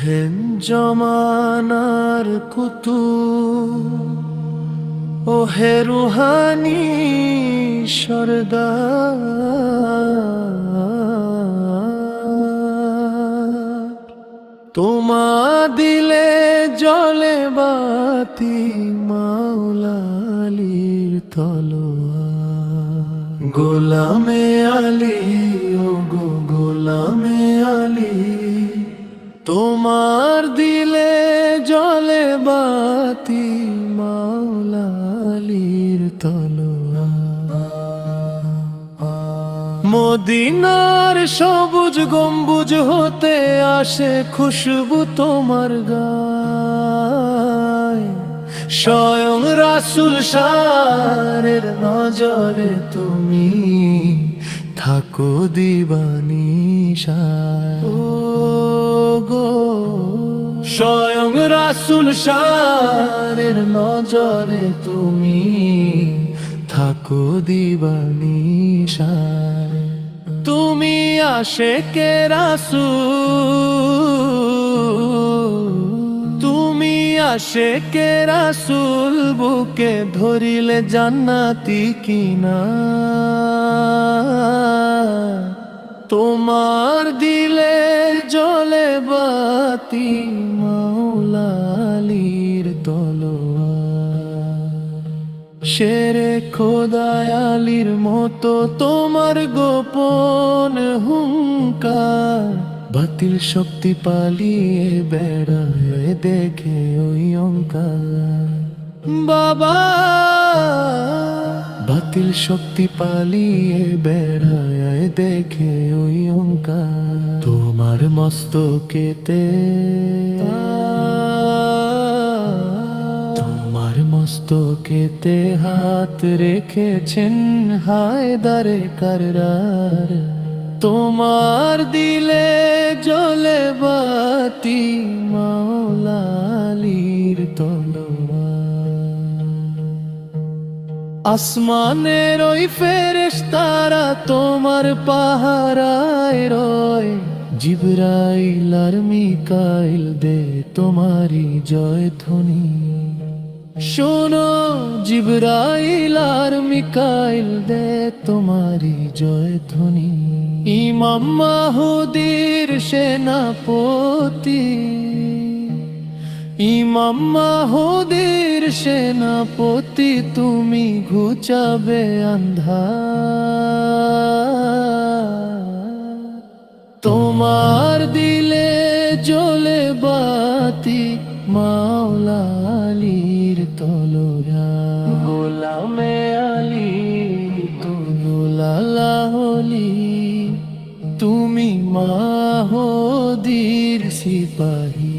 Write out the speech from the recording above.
হেন জমানার ও হে রুহানি সরদার, তোমা দিলে জলে বাতি মাওলালির তলোয়ার। গোলামে আলী, ও গো গোলামে আলী, তোমার দিলে জলে বাতি মাওলালির তলোয়ার। মদিনার সবুজ গম্বুজ হতে আসে খুশবু তোমার গায়। স্বয়ং রাসূল সারের নজরে তুমি থাকো দিবানিশায়। ও গো স্বয়ং রাসূল সারের নজরে তুমি থাকো দিবানিশায়। তুমি আশেকে রাসূল, তুমি আশেকে রাসূল, বুকে ধরিলে জান্নাতি কিনা। তোমার দিলে জলে বাতি মাওলালির তলোয়ার। শেরে খোদায় আলীর মতো তোমার গোপন হুঙ্কার। বাতিল শক্তি পালিয়ে বেড়ায় দেখে ওই অঙ্কার। বাবা বাতিল শক্তি পালিয়ে বেড়ায় দেখে ওই অঙ্কার। তোমার মস্তকেতে, তোমার মস্তকেতে হাত রেখেছেন হায়দারে কাররার। তোমার দিলে জলে বাতি মাওলালির তলোয়ার। আসমানের ওই ফেরেশতারা তোমার পাহারায় রয়। জিবরাইল আর মিকাইল দে তোমারি জয় ধ্বনি। শোনো জিবরাইল আর মিকাইল দে তোমারি জয় ধ্বনি। ইমাম মাহুদির সেনাপতি, ইমাম মাহুদির সেনাপতি, তুমি ঘুচাবে আন্ধার। তোমার দিলে জলে বাতি মাওলালির তলোয়ার। গোলামে আলী তুমি লালা হলি, তুমি মাহুদির সিপাহী।